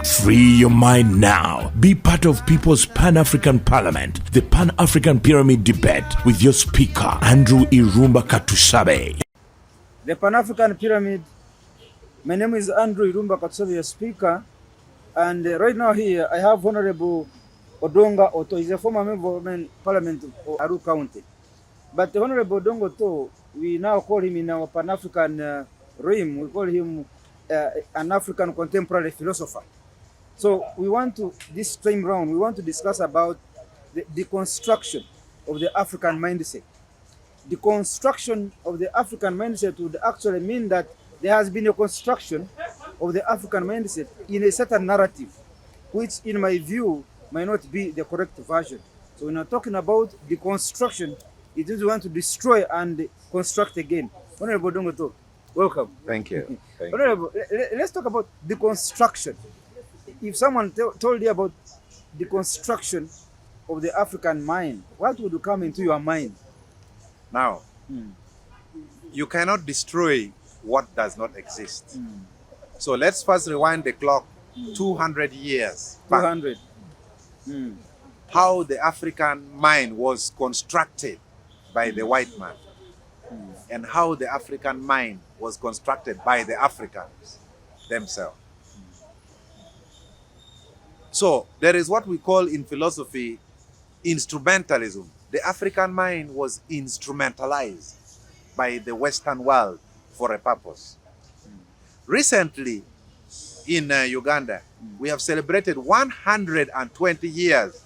Free your mind now. Be part of People's Pan-African Parliament, the Pan-African Pyramid Debate with your speaker, Andrew Irumba Katusabe. The Pan-African Pyramid. My name is Andrew Irumba Katusabe, your speaker. And right now here, I have Hon.Odonga Otto. He's a former member of Parliament of Aru County. But Hon.Odonga Otto, we now call him in our Pan-African realm, we call him an African contemporary philosopher. So we want to, this time round, we want to discuss about the deconstruction of the African mindset. Deconstruction of the African mindset would actually mean that there has been a construction of the African mindset in a certain narrative, which in my view might not be the correct version. So when we're talking about deconstruction, it is we want to destroy and construct again. Honorable Odonga Otto, welcome. Thank you. Honorable, let's talk about deconstruction. If someone told you about deconstruction of the African mind, what would come into your mind? Now, you cannot destroy what does not exist. So let's first rewind the clock 200 years back. 200. How the African mind was constructed by the white man, and how the African mind was constructed by the Africans themselves. So there is what we call in philosophy instrumentalism. The African mind was instrumentalized by the Western world for a purpose. Recently in Uganda, we have celebrated 120 years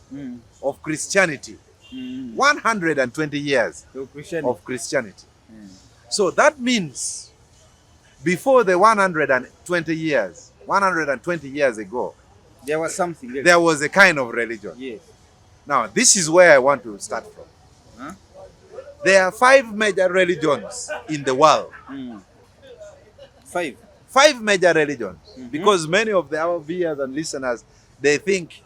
of Christianity. 120 years of Christianity. So that means before the 120 years ago, there was something. Yes. There was a kind of religion. Yes. Now, this is where I want to start from. Huh? There are 5 major religions in the world. 5? 5 major religions. Because many of our viewers and listeners, they think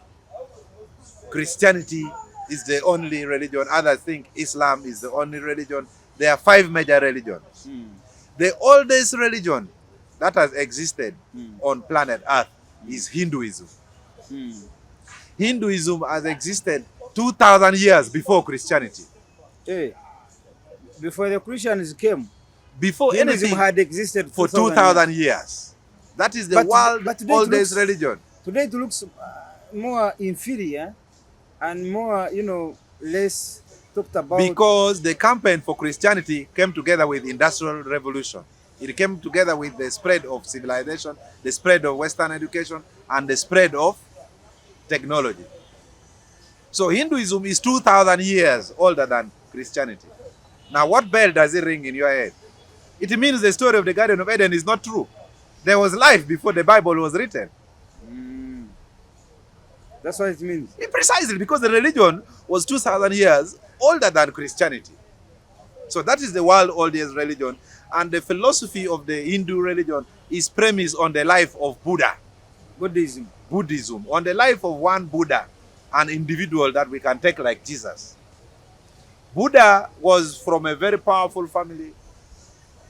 Christianity is the only religion. Others think Islam is the only religion. There are 5 major religions. The oldest religion that has existed on planet Earth is Hinduism. Hinduism has existed 2,000 years before Christianity. Hey, before the Christians came, before Hinduism anything had existed for 2,000 years. That is the world's oldest religion. Today it looks more inferior and more, less talked about. Because the campaign for Christianity came together with Industrial Revolution. It came together with the spread of civilization, the spread of Western education, and the spread of technology. So Hinduism is 2,000 years older than Christianity. Now, what bell does it ring in your head? It means the story of the Garden of Eden is not true. There was life before the Bible was written. That's what it means. Precisely, because the religion was 2,000 years older than Christianity. So that is the world's oldest religion. And the philosophy of the Hindu religion is premised on the life of Buddha. Buddhism. On the life of one Buddha, an individual that we can take like Jesus. Buddha was from a very powerful family.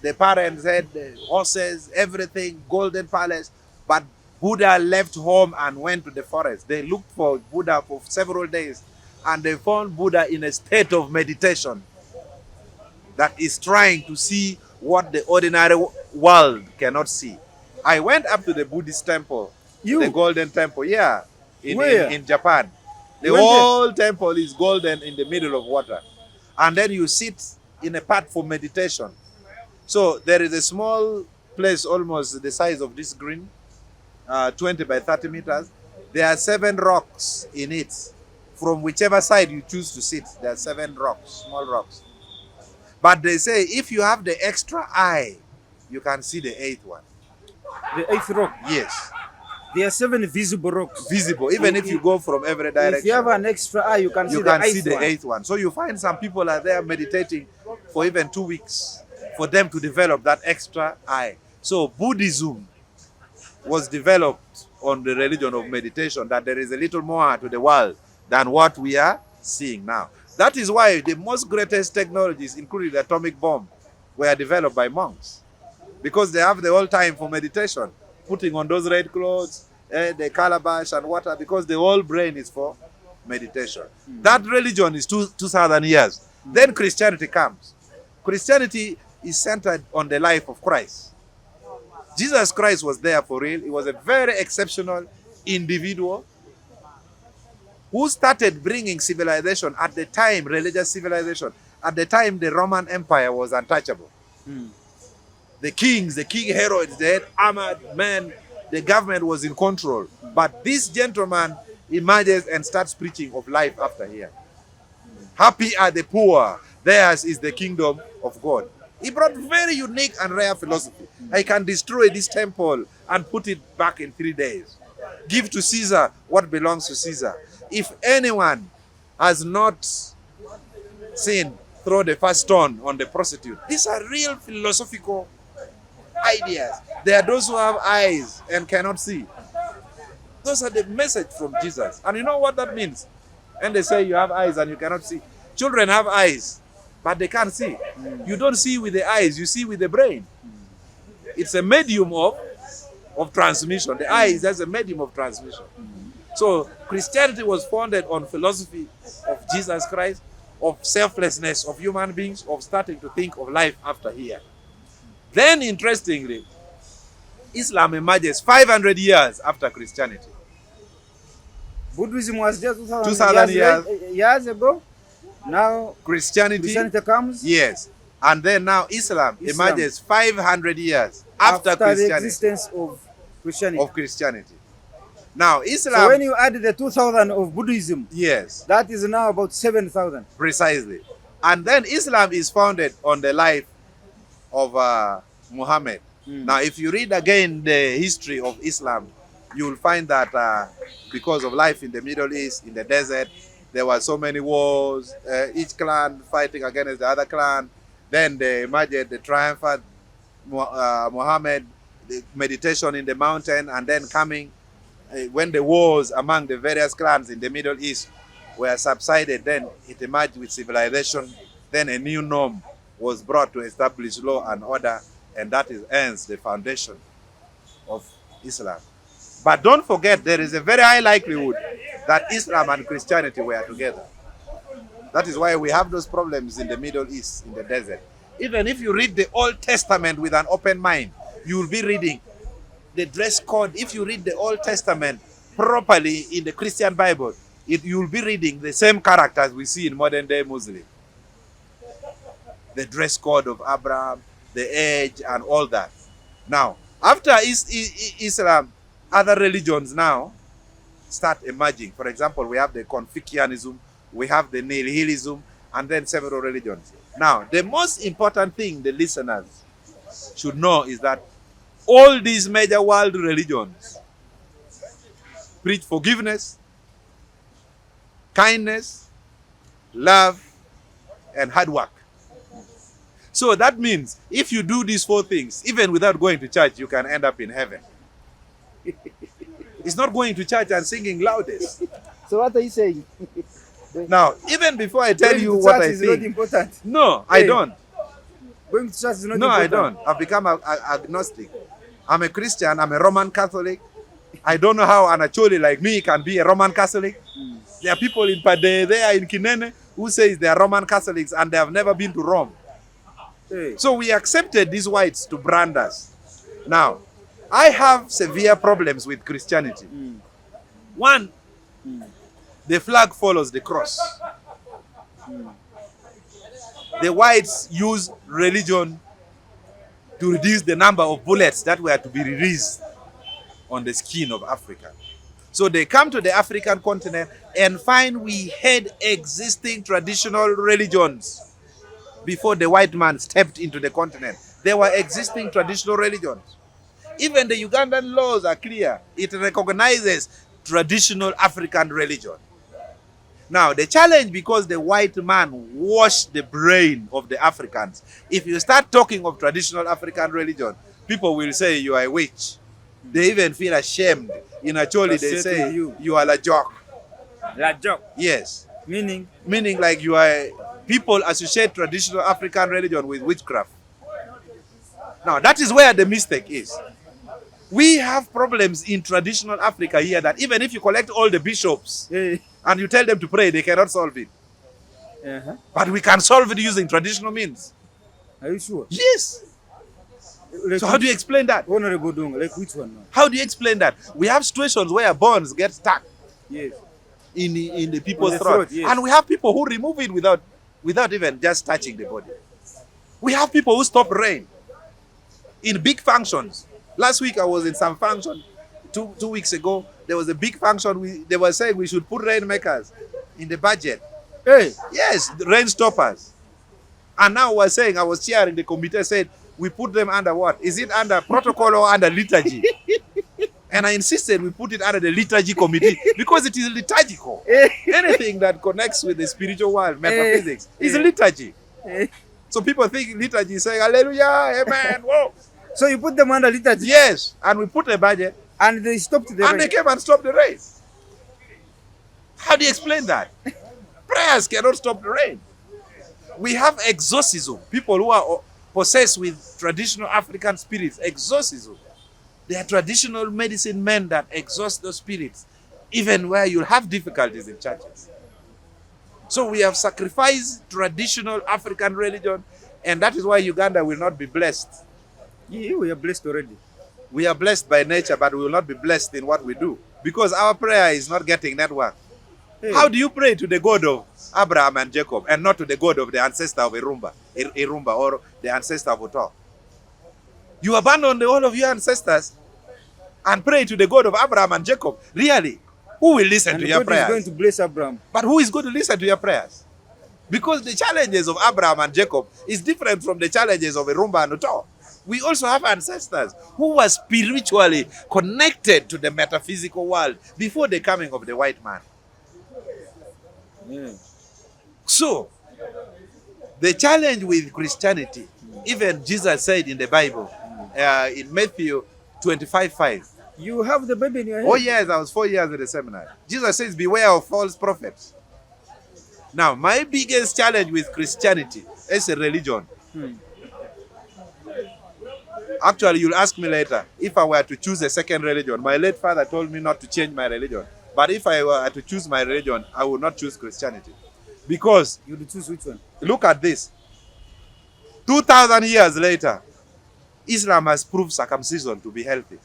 The parents had horses, everything, golden palace. But Buddha left home and went to the forest. They looked for Buddha for several days, and they found Buddha in a state of meditation that is trying to see what the ordinary world cannot see. I went up to the Buddhist temple, the Golden Temple, in Japan. The whole temple is golden in the middle of water. And then you sit in a part for meditation. So there is a small place almost the size of this green, 20 by 30 meters. There are 7 rocks in it. From whichever side you choose to sit, there are 7 rocks, small rocks. But they say if you have the extra eye, you can see the 8th one. The 8th rock? Yes. There are 7 visible rocks. Visible, even if you go from every direction. If you have an extra eye, you can see the 8th one. So you find some people are there meditating for even 2 weeks for them to develop that extra eye. So Buddhism was developed on the religion of meditation, that there is a little more to the world than what we are seeing now. That is why the most greatest technologies, including the atomic bomb, were developed by monks. Because they have the whole time for meditation, putting on those red clothes, the calabash and water, because the whole brain is for meditation. That religion is 2,000 years. Then Christianity comes. Christianity is centered on the life of Christ. Jesus Christ was there for real. He was a very exceptional individual who started bringing civilization at the time, religious civilization. At the time, the Roman Empire was untouchable. The kings, the King Herod, they had armored men, the government was in control. But this gentleman emerges and starts preaching of life after here. Happy are the poor, theirs is the kingdom of God. He brought very unique and rare philosophy. I can destroy this temple and put it back in 3 days. Give to Caesar what belongs to Caesar. If anyone has not sinned, throw the first stone on the prostitute. These are real philosophical ideas. There are those who have eyes and cannot see. Those are the message from Jesus. And you know what that means? And they say you have eyes and you cannot see. Children have eyes, but they can't see. You don't see with the eyes, you see with the brain. It's a medium of transmission. The eye is as a medium of transmission. So Christianity was founded on philosophy of Jesus Christ, of selflessness of human beings, of starting to think of life after here. Then, interestingly, Islam emerges 500 years after Christianity. Buddhism was just 2,000 years ago. Now Christianity comes. Yes. And then now Islam emerges 500 years after Christianity. The existence of Christianity. Now Islam. So when you add the 2,000 of Buddhism, yes, that is now about 7,000. Precisely. And then Islam is founded on the life of Muhammad. Now, if you read again the history of Islam, you will find that because of life in the Middle East, in the desert, there were so many wars, each clan fighting against the other clan. Then they emerged the triumphant Muhammad, the meditation in the mountain, and then coming when the wars among the various clans in the Middle East were subsided, then it emerged with civilization. Then a new norm was brought to establish law and order, and that is hence the foundation of Islam. But don't forget, there is a very high likelihood that Islam and Christianity were together. That is why we have those problems in the Middle East, in the desert. Even if you read the Old Testament with an open mind, you will be reading the dress code. If you read the Old Testament properly in the Christian Bible, you will be reading the same characters we see in modern day Muslim. The dress code of Abraham, the age, and all that. Now, after Islam, other religions now start emerging. For example, we have the Confucianism, we have the nihilism, and then several religions. Now, the most important thing the listeners should know is that all these major world religions preach forgiveness, kindness, love, and hard work. So that means if you do these four things, even without going to church, you can end up in heaven. It's not going to church and singing loudest. So what are you saying? Now, even before I tell you what I think, think, not important. No, I don't. Going to church is not No, important. I don't. I've become agnostic. I'm a Christian. I'm a Roman Catholic. I don't know how an Acholi like me can be a Roman Catholic. There are people in Pade, they are in Kinene, who say they are Roman Catholics and they have never been to Rome. Hey. So we accepted these whites to brand us. Now, I have severe problems with Christianity. One, the flag follows the cross. The whites use religion to reduce the number of bullets that were to be released on the skin of Africa. So they come to the African continent and find we had existing traditional religions before the white man stepped into the continent. There were existing traditional religions. Even the Ugandan laws are clear. It recognizes traditional African religion. Now, the challenge, because the white man washed the brain of the Africans, if you start talking of traditional African religion, people will say you are a witch. They even feel ashamed. In Acholi, they say you are a joke. La joke. Yes. Meaning Like you are, people associate traditional African religion with witchcraft. Now, that is where the mistake is. We have problems in traditional Africa here that even if you collect all the bishops and you tell them to pray, they cannot solve it. But we can solve it using traditional means. Are you sure? Yes. Like So how do you explain that? Honorable Odonga, like which one now? How do you explain that? We have situations where bones get stuck Yes. in the people's the throat. throat, yes. And we have people who remove it without even just touching the body. We have people who stop rain in big functions. Last week I was in some function. Two weeks ago, there was a big function. They were saying we should put rainmakers in the budget. Hey, Yes, the rain stoppers. And now we're saying, I was chairing the committee, said, we put them under what? Is it under protocol or under liturgy? And I insisted we put it under the liturgy committee because it is liturgical. Anything that connects with the spiritual world, metaphysics, is liturgy. So people think liturgy is saying, hallelujah, amen, whoa. so you put them under liturgy Yes, and we put a budget, and they stopped the and rain. they came and stopped the rain. How do you explain that? Prayers cannot stop the rain. We have exorcism. People who are possessed with traditional African spirits, exorcism. They are traditional medicine men that exhaust those spirits, even where you'll have difficulties in churches. So we have sacrificed traditional African religion, and that is why Uganda will not be blessed. Yeah, we are blessed already. We are blessed by nature, but we will not be blessed in what we do, because our prayer is not getting network. Hey. How do you pray to the God of Abraham and Jacob and not to the God of the ancestor of Irumba or the ancestor of Otto? You abandon all of your ancestors and pray to the God of Abraham and Jacob. Really? Who will listen And to your God prayers? is going to bless Abraham. But who is going to listen to your prayers? Because the challenges of Abraham and Jacob is different from the challenges of Irumba and Otto. We also have ancestors who were spiritually connected to the metaphysical world before the coming of the white man. Yeah. So, the challenge with Christianity, even Jesus said in the Bible, in Matthew 25:5. You have the baby in your head. Oh yes, I was 4 years at the seminary. Jesus says, beware of false prophets. Now, my biggest challenge with Christianity is a religion. Actually, you'll ask me later, if I were to choose a second religion. My late father told me not to change my religion. But if I were to choose my religion, I would not choose Christianity. Because, You would choose which one? look at this. 2,000 years later, Islam has proved circumcision to be healthy.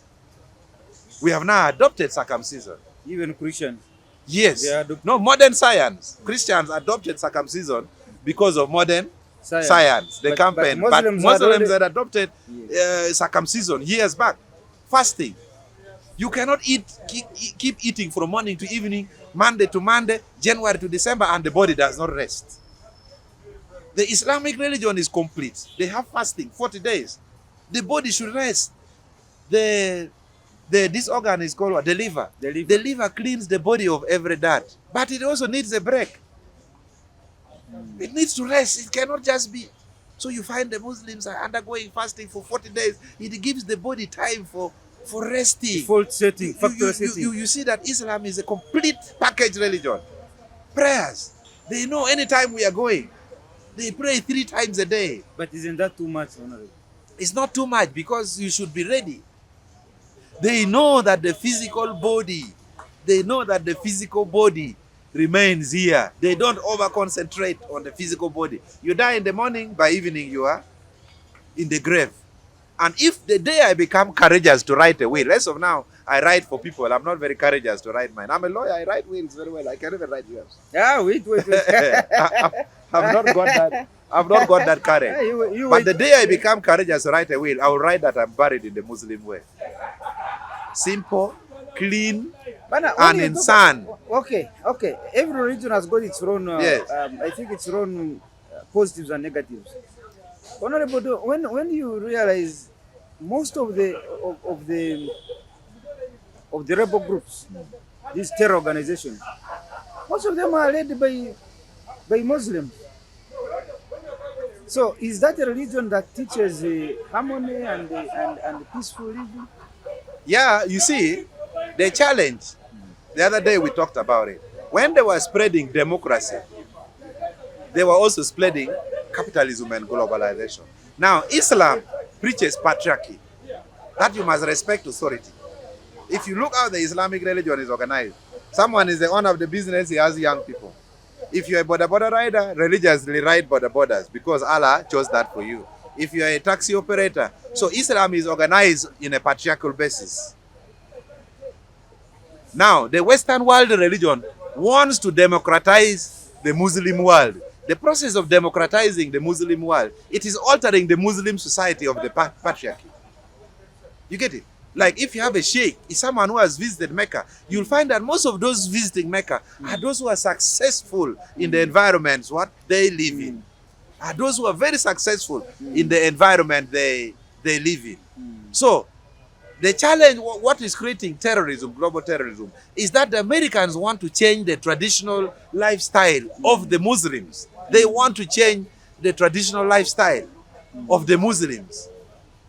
We have now adopted circumcision. Even Christians. Yes. They adopt- No, modern science. Christians adopted circumcision because of modern science. The campaign. But Muslims had adopted circumcision years back. Fasting. You cannot keep eating from morning to evening, Monday to Monday, January to December, and the body does not rest. The Islamic religion is complete. They have fasting, 40 days. The body should rest. This organ is called what? The liver. The liver cleans the body of every dirt. But it also needs a break. It needs to rest. It cannot just be. So you find the Muslims are undergoing fasting for 40 days. It gives the body time for resting. Default setting, factory setting. You see that Islam is a complete package religion. Prayers. They know anytime we are going. They pray 3 times a day. But isn't that too much, Honorable? It's not too much because you should be ready. They know that the physical body remains here. They don't over-concentrate on the physical body. You die in the morning, by evening you are in the grave. And if the day I become courageous to write a will, as of now, I write for people. I'm not very courageous to write mine. I'm a lawyer. I write wills very well. I can even write yours. Ah, wait. I've not got that courage. But the day I become courageous to write a will, I will write that I'm buried in the Muslim way. Simple, clean, and in sun. Okay. Every religion has got its own, Yes. I think its own positives and negatives. Honorable, when you realize most of the rebel groups, these terror organizations, most of them are led by Muslims. So is that a religion that teaches harmony and peaceful living? Yeah, you see, the challenge, the other day we talked about it. When they were spreading democracy, they were also spreading capitalism and globalization. Now, Islam preaches patriarchy. that you must respect authority. If you look how the Islamic religion is organized, someone is the owner of the business, he has young people. If you're a border rider, religiously ride borders because Allah chose that for you. If you're a taxi operator, so Islam is organized in a patriarchal basis. Now, the Western world religion wants to democratize the Muslim world. The process of democratizing the Muslim world, it is altering the Muslim society of the patriarchy. You get it? Like if you have a sheikh, is someone who has visited Mecca, you'll find that most of those visiting Mecca are those who are successful in the environments what they live in. Are those who are very successful in the environment they live in. So the challenge, what is creating terrorism, global terrorism, is that the Americans want to change the traditional lifestyle of the Muslims. They want to change the traditional lifestyle of the Muslims.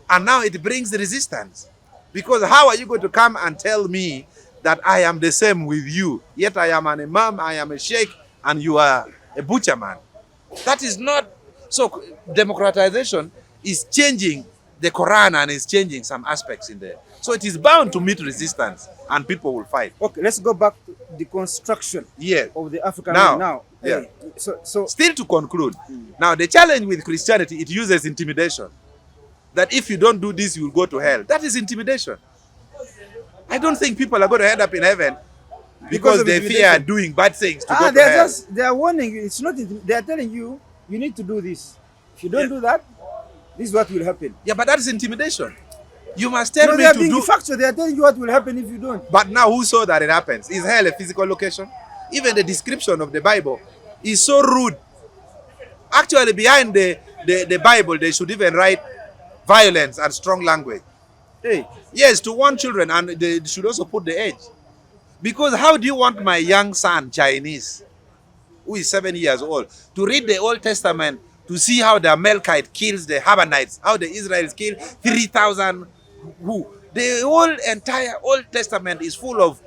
And now it brings resistance. Because how are you going to come and tell me that I am the same with you, yet I am an imam, I am a sheikh, and you are a butcher man? That is not... So democratization is changing the Quran and is changing some aspects in there. So it is bound to meet resistance and people will fight. Okay, let's go back to the construction of the African now. Yeah. So still to conclude, now the challenge with Christianity, it uses intimidation. That if you don't do this, you will go to hell. That is intimidation. I don't think people are going to end up in heaven because they fear doing bad things to go to hell. They are warning you. It's not. They are telling you, you need to do this. If you don't do that, this is what will happen. Yeah, but that is intimidation. You must tell me they are to being do... factual. They are telling you what will happen if you don't. But now who saw that it happens? Is hell a physical location? Even the description of the Bible is so rude. Actually, behind the Bible, they should even write violence and strong language. Hey. Yes, to warn children, and they should also put the age. Because how do you want my young son, Chinese, who is 7 years old, to read the Old Testament to see how the Amalekite kills the Habanites, how the Israelites kill 3,000 who? The whole entire Old Testament is full of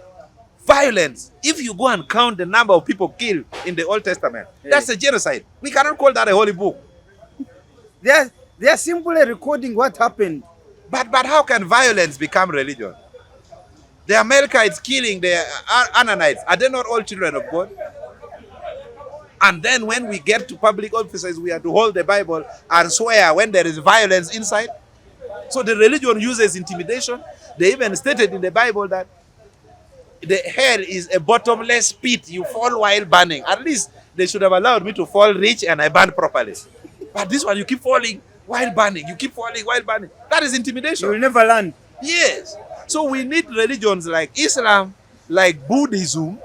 violence. If you go and count the number of people killed in the Old Testament, that's a genocide. We cannot call that a holy book. They are simply recording what happened. But how can violence become religion? The Amalekites killing the Ananites, are they not all children of God? And then when we get to public offices, we have to hold the Bible and swear when there is violence inside. So the religion uses intimidation. They even stated in the Bible that the hell is a bottomless pit. You fall while burning. At least they should have allowed me to fall rich and I burn properly. But this one, you keep falling while burning. You keep falling while burning. That is intimidation. You will never learn. Yes. So we need religions like Islam, like Buddhism,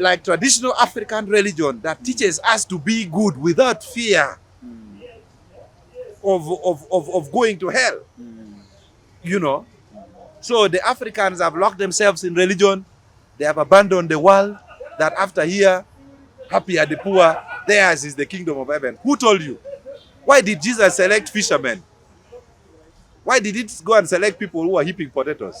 like traditional African religion that teaches us to be good without fear of going to hell. You know. So the Africans have locked themselves in religion. They have abandoned the world. That after here, happy are the poor, theirs is the kingdom of heaven. Who told you? Why did Jesus select fishermen? Why did it go and select people who are heaping potatoes?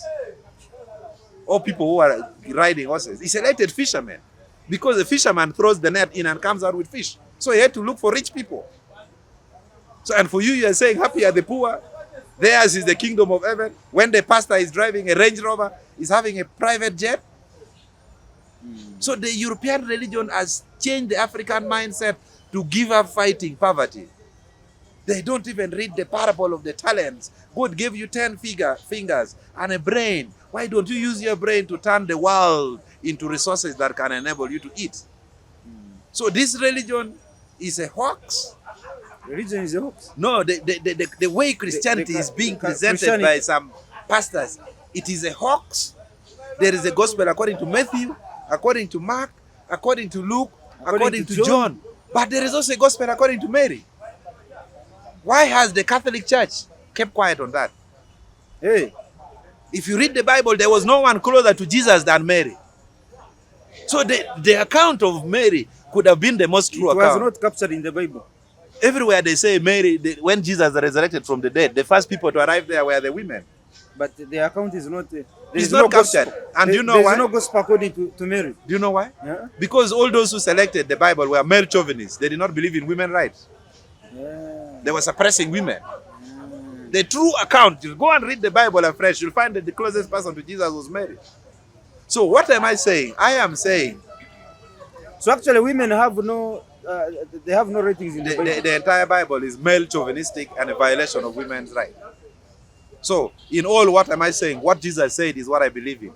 Or people who are riding horses? He selected fishermen. Because the fisherman throws the net in and comes out with fish. So he had to look for rich people. So, and for you, you are saying, happy are the poor, theirs is the kingdom of heaven. When the pastor is driving a Range Rover, is having a private jet. So the European religion has changed the African mindset to give up fighting poverty. They don't even read the parable of the talents. God gave you 10 fingers and a brain. Why don't you use your brain to turn the world into resources that can enable you to eat? So this religion is a hoax. Religion is a hoax. No, the way Christianity is being presented by some pastors, it is a hoax. There is a gospel according to Matthew, according to Mark, according to Luke, according to John. But there is also a gospel according to Mary. Why has the Catholic Church kept quiet on that? Hey, if you read the Bible, there was no one closer to Jesus than Mary. So the account of Mary could have been the most true account. It was not captured in the Bible. Everywhere they say Mary, when Jesus resurrected from the dead, the first people to arrive there were the women. But the account is not... It's not captured. And do you know why? There is no gospel according to Mary. Do you know why? Yeah? Because all those who selected the Bible were male chauvinists. They did not believe in women's rights. Yeah. They were suppressing women. The true account, you go and read the Bible afresh, you'll find that the closest person to Jesus was Mary. So what am I saying? I am saying So actually, women have no, they have no ratings in the Bible. the entire Bible is male chauvinistic and a violation of women's rights. So in all, what am I saying? What Jesus said is what I believe in.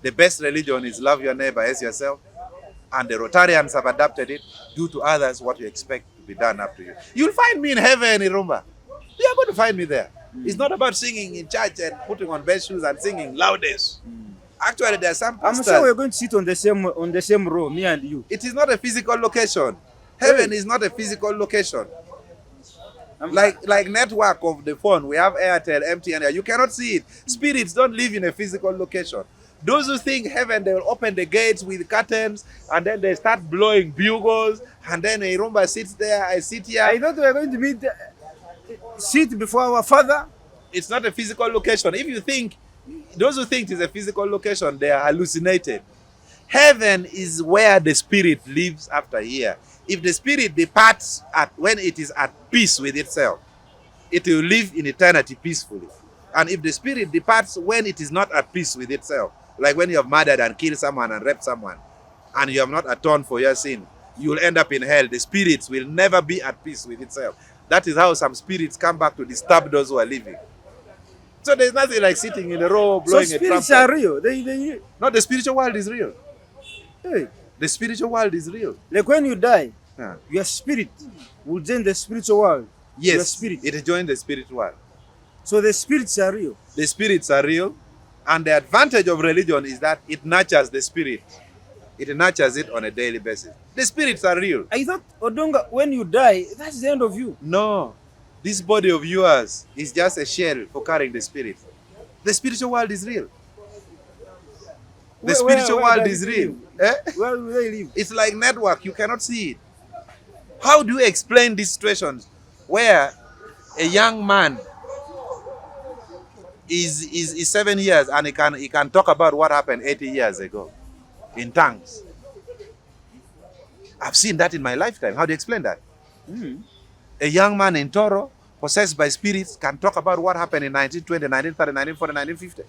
The best religion is love your neighbor as yourself. And the Rotarians have adapted it. Do to others what you expect to be done up to you. You'll find me in heaven, Irumba. You're going to find me there. It's not about singing in church and putting on best shoes and singing loudest. Actually, there are some I'm pastors. sure we're going to sit on the same row, me and you. It is not a physical location. Heaven is not a physical location. Like network of the phone, we have Airtel, MTN. You cannot see it. Spirits don't live in a physical location. Those who think heaven, they will open the gates with curtains and then they start blowing bugles and then a Irumba sits there, I sit here. I thought we were going to meet, sit before our Father. It's not a physical location. If you think, those who think it's a physical location, they are hallucinated. Heaven is where the spirit lives after here. If the spirit departs when it is at peace with itself, it will live in eternity peacefully. And if the spirit departs when it is not at peace with itself, like when you have murdered and killed someone and raped someone, and you have not atoned for your sin, you will end up in hell. The spirits will never be at peace with itself. That is how some spirits come back to disturb those who are living. So there's nothing like sitting in a row blowing So a trumpet. spirits are real. They No, the spiritual world is real. hey. The spiritual world is real. Like when you die, Yeah. your spirit will join the spiritual world. Your Yes, spirit. it joins the spiritual world. So the spirits are real. The spirits are real, and the advantage of religion is that it nurtures the spirit. It nurtures it on a daily basis. The spirits are real. I thought, Odonga, when you die, that's the end of you. No, this body of yours is just a shell for carrying the spirit. The spiritual world is real. The spiritual world does is it real. live? Eh? Where will they live? It's like network. You cannot see it. How do you explain these situations where a young man is 7 years and he can talk about what happened 80 years ago in tongues? I've seen that in my lifetime. How do you explain that? A young man in Toro, possessed by spirits, can talk about what happened in 1920, 1930, 1940, 1950.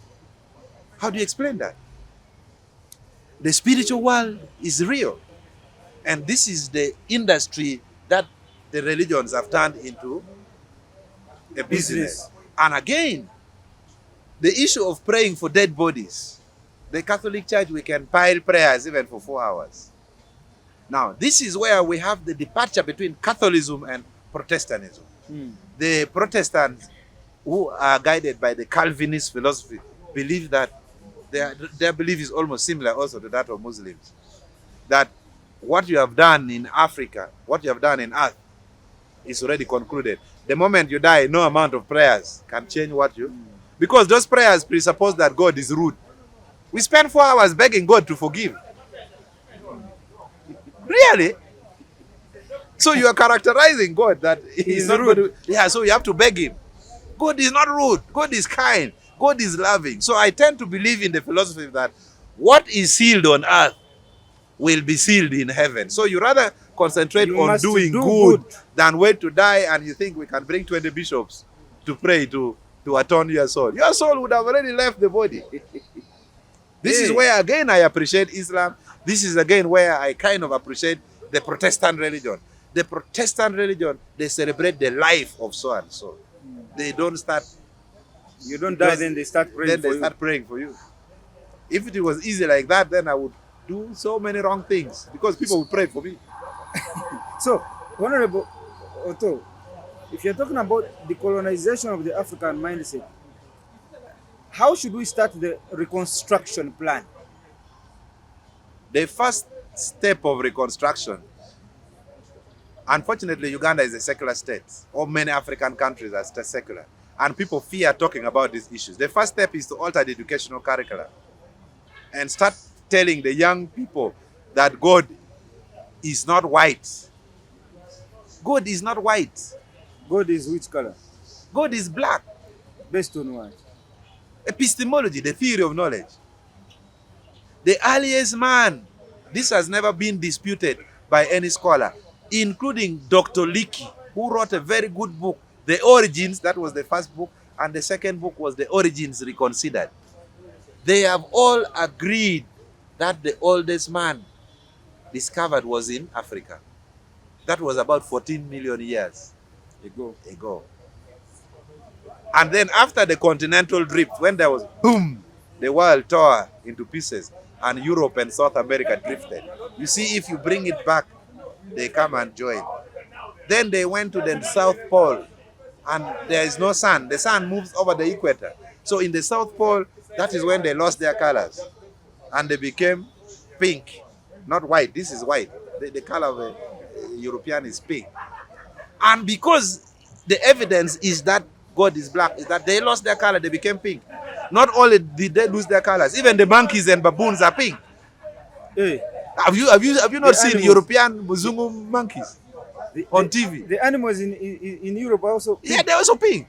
How do you explain that? The spiritual world is real. And this is the industry that the religions have turned into a business. And again, the issue of praying for dead bodies. The Catholic Church, we can pile prayers even for 4 hours. Now, this is where we have the departure between Catholicism and Protestantism. The Protestants, who are guided by the Calvinist philosophy, believe that their belief is almost similar also to that of Muslims. That what you have done in Africa, what you have done in earth, is already concluded. The moment you die, no amount of prayers can change what you... Because those prayers presuppose that God is rude. We spend 4 hours begging God to forgive. Really? So you are characterizing God that he's not rude. Yeah, so you have to beg him. God is not rude. God is kind. God is loving. So I tend to believe in the philosophy that what is sealed on earth will be sealed in heaven. So you rather concentrate on doing good than wait to die and you think we can bring 20 bishops to pray to atone your soul. Your soul would have already left the body. This is where again I appreciate Islam. This is again where I kind of appreciate the Protestant religion. The Protestant religion, they celebrate the life of so and so. They don't start... You don't die, then they start praying Then they start praying for you. If it was easy like that, then I would do so many wrong things because people would pray for me. So, Honorable Otto, if you're talking about the colonization of the African mindset, how should we start the reconstruction plan? The first step of reconstruction, unfortunately, Uganda is a secular state. All many African countries are secular. And people fear talking about these issues. The first step is to alter the educational curricula and start telling the young people that God is not white. God is not white. God is which color? God is black. Based on what? Epistemology, the theory of knowledge. The earliest man, this has never been disputed by any scholar, including Dr. Leakey, who wrote a very good book, The Origins, that was the first book, and the second book was The Origins Reconsidered. They have all agreed that the oldest man discovered was in Africa. That was about 14 million years ago. And then after the continental drift, when there was boom, the world tore into pieces and Europe and South America drifted. You see, if you bring it back, they come and join. Then they went to the South Pole and there is no sun. The sun moves over the equator. So in the South Pole, that is when they lost their colors and they became pink, not white. This is white. The color of a European is pink. And because the evidence is that God is black, is that they lost their color, they became pink. Not only did they lose their colors, even the monkeys and baboons are pink. Hey. Have you not seen animals, European Muzungu monkeys on TV? The animals in Europe are also pink. Yeah, they're also pink.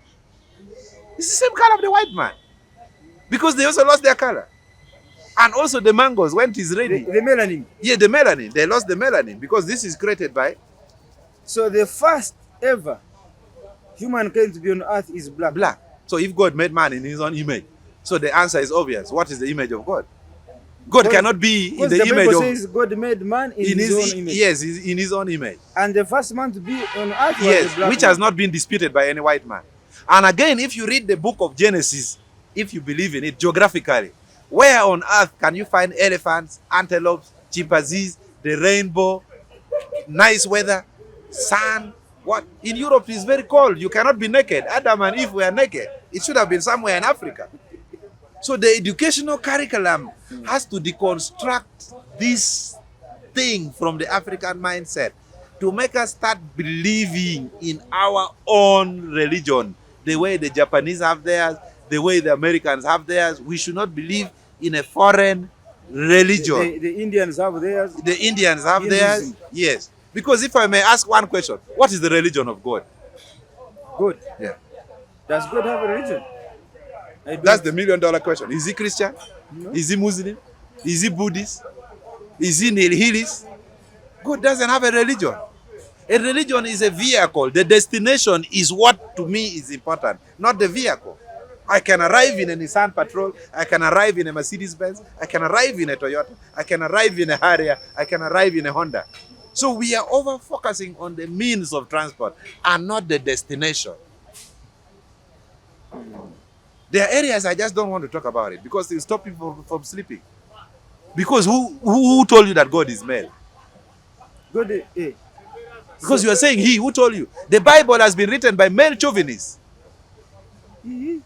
It's the same color of the white man. Because they also lost their color. And also the mangoes, when it is ready. The melanin. Yeah, the melanin. They lost the melanin because this is created by. So the first ever humankind to be on earth is black. Black. So if God made man in his own image, so the answer is obvious. What is the image of God? God cannot be in the image of. Says God made man in his own image. Yes, in his own image. And the first man to be on earth was yes, the black which man. has not been disputed by any white man. And again, if you read the book of Genesis, if you believe in it geographically, where on earth can you find elephants, antelopes, chimpanzees, the rainbow, nice weather, sun? What? In Europe, it's very cold. You cannot be naked. Adam and Eve were naked. It should have been somewhere in Africa. So the educational curriculum has to deconstruct this thing from the African mindset to make us start believing in our own religion, the way the Japanese have theirs, the way the Americans have theirs. We should not believe in a foreign religion. The Indians have theirs. The Indians have Hinduism. theirs. Yes. Because if I may ask one question, what is the religion of God? God. Yeah. Does God have a religion? That's the $1 million question. Is he Christian? No. Is he Muslim? Is he Buddhist? Is he nihilist? God doesn't have a religion. A religion is a vehicle. The destination is what to me is important, not the vehicle. I can arrive in a Nissan Patrol, I can arrive in a Mercedes Benz, I can arrive in a Toyota, I can arrive in a Harrier, I can arrive in a Honda. So we are over focusing on the means of transport and not the destination. There are areas I just don't want to talk about it because it will stop people from sleeping. Because who told you that God is male? God, Because you are saying he, who told you? The Bible has been written by male chauvinists.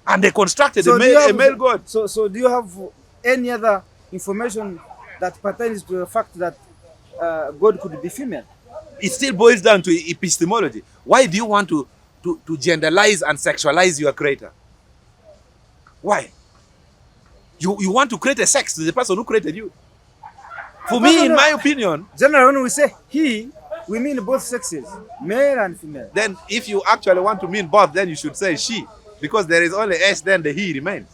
And they constructed a male God. So do you have any other information that pertains to the fact that God could be female? It still boils down to epistemology. Why do you want to genderize and sexualize your creator? Why? You want to create a sex to the person who created you. For me, in my opinion... Generally, when we say he, we mean both sexes, male and female. Then if you actually want to mean both, then you should say she. Because there is only S, then the he remains.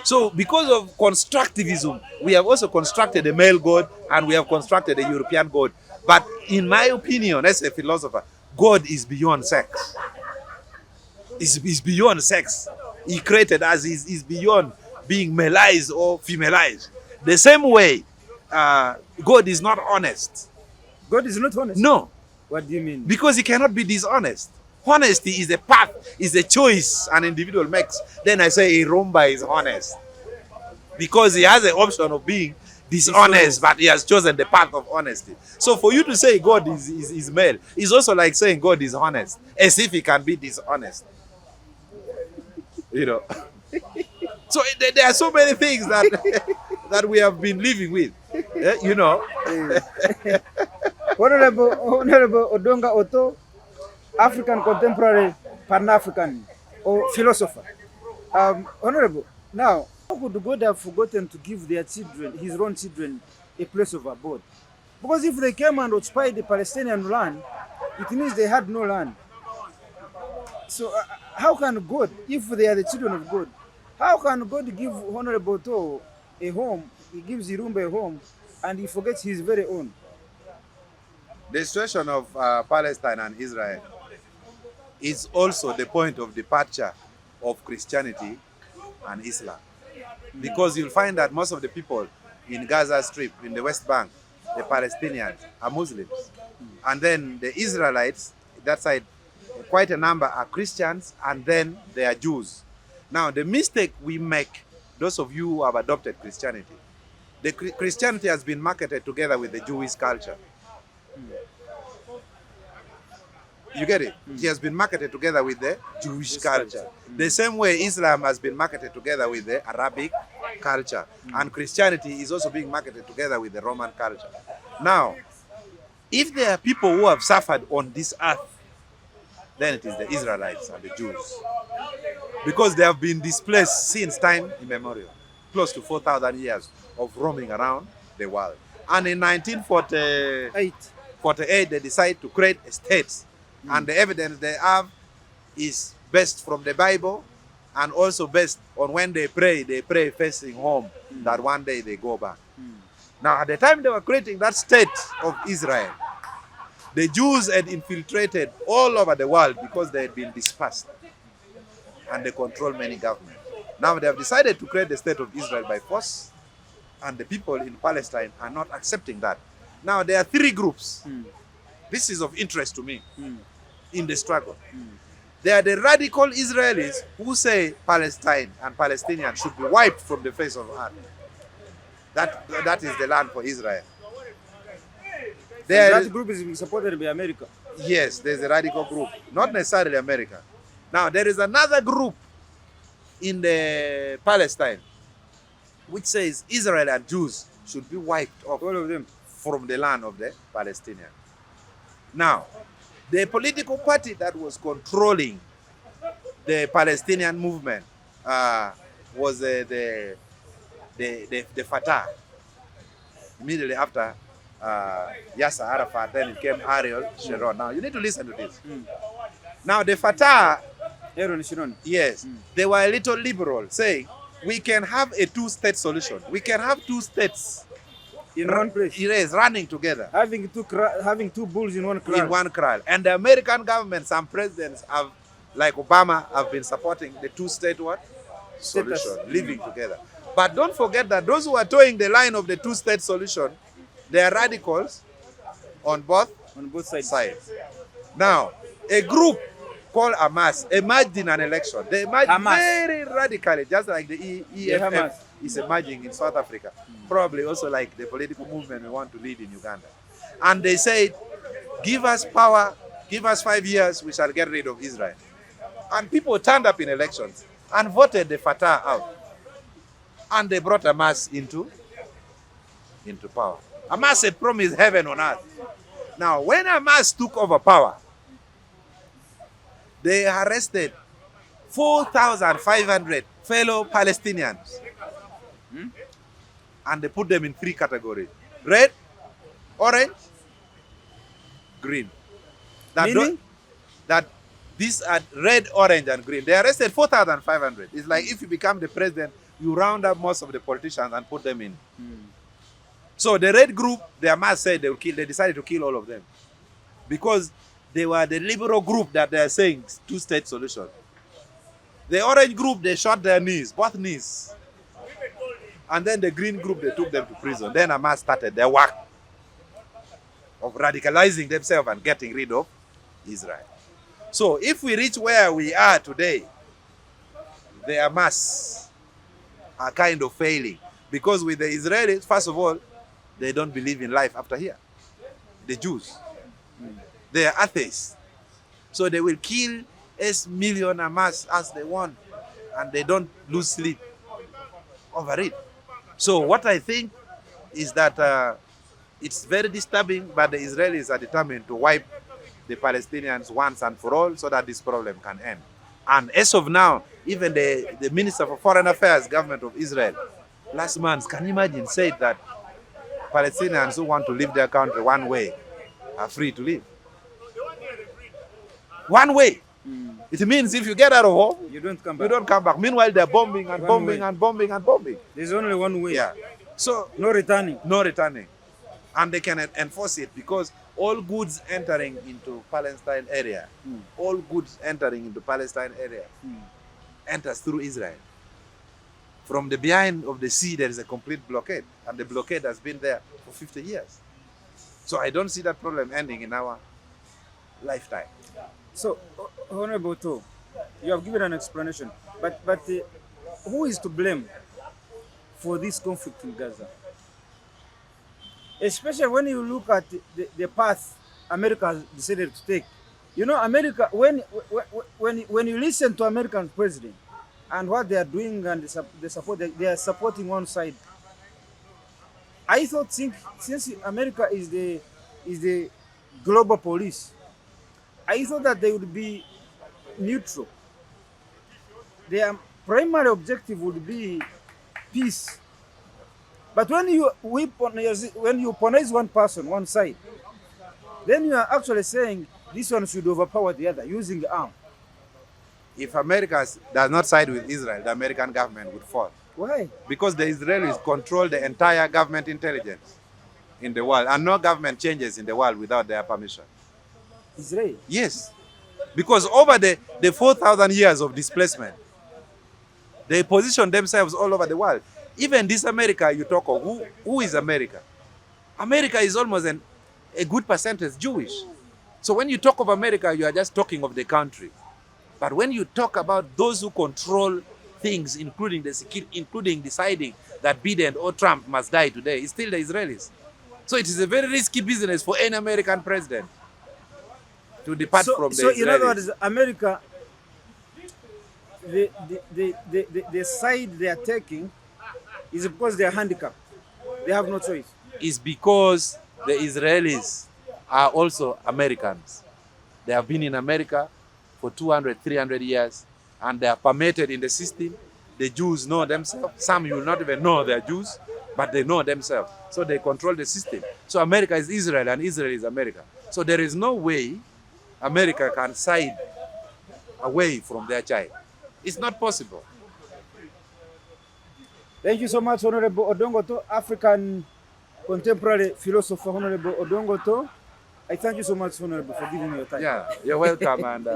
So because of constructivism, we have also constructed a male God and we have constructed a European God. But in my opinion, as a philosopher, God is beyond sex. He's beyond sex. He created us. He's beyond being maleized or feminized. The same way, God is not honest. God is not honest? No. What do you mean? Because he cannot be dishonest. Honesty is a path, is a choice an individual makes. Then I say a Rumba is honest. Because he has the option of being dishonest, but he has chosen the path of honesty. So for you to say God is male, is also like saying God is honest, as if he can be dishonest. You know. So there are so many things that we have been living with. You know. Hon.Odonga Otto, African contemporary Pan-African or philosopher. Honorable, now, how could God have forgotten to give their children, his own children, a place of abode? Because if they came and occupied the Palestinian land, it means they had no land. So how can God, if they are the children of God, how can God give Honorable Otto a home, he gives Irumba a home, and he forgets his very own? The situation of Palestine and Israel is also the point of departure of Christianity and Islam. Because you'll find that most of the people in Gaza Strip, in the West Bank, the Palestinians are Muslims. And then the Israelites, that side, quite a number are Christians, and then they are Jews. Now, the mistake we make, those of you who have adopted Christianity, the Christianity has been marketed together with the Jewish culture. You get it? It has been marketed together with the Jewish culture. The same way Islam has been marketed together with the Arabic culture. And Christianity is also being marketed together with the Roman culture. Now, if there are people who have suffered on this earth, then it is the Israelites and the Jews. Because they have been displaced since time immemorial. Close to 4,000 years of roaming around the world. And in 1948, they decided to create a state. And the evidence they have is based from the Bible, and also based on when they pray facing home, that one day they go back. Now, at the time they were creating that state of Israel, the Jews had infiltrated all over the world because they had been dispersed. And they control many governments. Now they have decided to create the state of Israel by force, and the people in Palestine are not accepting that. Now there are three groups. This is of interest to me in the struggle. There are the radical Israelis who say Palestine and Palestinians should be wiped from the face of earth. That is the land for Israel. That group is being supported by America. Yes, there's a radical group, not necessarily America. Now there is another group in the Palestine which says Israel and Jews should be wiped off, all of them, from the land of the Palestinians. Now, the political party that was controlling the Palestinian movement was the Fatah. Immediately after Yasser Arafat, then it came Ariel Sharon. Now, you need to listen to this. Now, the Fatah, yes, they were a little liberal, saying we can have a two-state solution. We can have two states in one place. Yes, running together. Having two bulls in one kraal. In one kraal. And the American government, some presidents have, like Obama, have been supporting the two-state solution, living together. But don't forget that those who are towing the line of the two-state solution, they are radicals on both sides. Now, a group called Hamas emerged in an election. They emerged very radically, just like the EFF is emerging in South Africa. Probably also like the political movement we want to lead in Uganda. And they said, give us power, give us 5 years, we shall get rid of Israel. And people turned up in elections and voted the Fatah out. And they brought Hamas into power. Hamas had promised heaven on earth. Now, when Hamas took over power, they arrested 4,500 fellow Palestinians. And they put them in 3 categories. Red, orange, green. That these are red, orange, and green. They arrested 4,500. It's like if you become the president, you round up most of the politicians and put them in. So the red group, the Hamas said they decided to kill all of them. Because they were the liberal group that they are saying two-state solution. The orange group, they shot their knees, both knees. And then the green group, they took them to prison. Then Hamas started their work of radicalizing themselves and getting rid of Israel. So if we reach where we are today, the Hamas are kind of failing. Because with the Israelis, first of all, they don't believe in life after here. The Jews. They are atheists. So they will kill as million Hamas as they want. And they don't lose sleep over it. So what I think is that it's very disturbing, but the Israelis are determined to wipe the Palestinians once and for all so that this problem can end. And as of now, even the Minister for Foreign Affairs, government of Israel, last month, can you imagine, said that Palestinians who want to leave their country one way are free to leave. One way. It means if you get out of home, you don't come back. Meanwhile, they're bombing and bombing and bombing and bombing. There's only one way. Yeah. So no returning. No returning. And they can enforce it because all goods entering into Palestine area, all goods entering into Palestine area enters through Israel. From the behind of the sea, there is a complete blockade, and the blockade has been there for 50 years. So I don't see that problem ending in our lifetime. So, Honorable Otto, you have given an explanation, but who is to blame for this conflict in Gaza? Especially when you look at the path America has decided to take. You know, America, when you listen to American president and what they are doing and they are supporting one side. I thought since America is the global police, I thought that they would be neutral. Their primary objective would be peace. But when you weaponize one person, one side, then you are actually saying this one should overpower the other using the arm. If America does not side with Israel, the American government would fall. Why? Because the Israelis control the entire government intelligence in the world, and no government changes in the world without their permission. Israel? Yes. Because over the 4,000 years of displacement, they position themselves all over the world. Even this America you talk of, who is America? America is almost a good percentage Jewish. So when you talk of America, you are just talking of the country. But when you talk about those who control things, including deciding that Biden or Trump must die today, it's still the Israelis. So it is a very risky business for any American president to depart from the Israelis. So in other words, America, the side they are taking is because they are handicapped. They have no choice. It's because the Israelis are also Americans. They have been in America for 200, 300 years, and they are permitted in the system. The Jews know themselves. Some you will not even know they are Jews, but they know themselves. So they control the system. So America is Israel, and Israel is America. So there is no way America can side away from their child. It's not possible. Thank you so much, Honorable Odonga Otto, African contemporary philosopher, Honorable Odonga Otto. I thank you so much, Honorable, for giving me your time. Yeah, you're welcome. And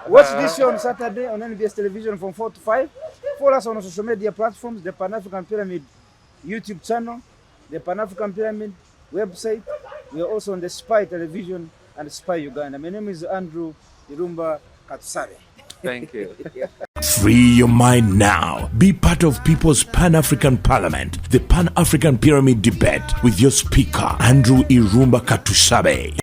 watch this show on Saturday on NBS Television from 4 to 5. Follow us on our social media platforms, the Pan-African Pyramid YouTube channel, the Pan-African Pyramid website. We are also on the Spy Television and Spy Uganda. My name is Andrew Irumba Katusare. Thank you. Free your mind now. Be part of People's Pan-African Parliament, the Pan-African Pyramid Debate with your speaker, Andrew Irumba Katusabe.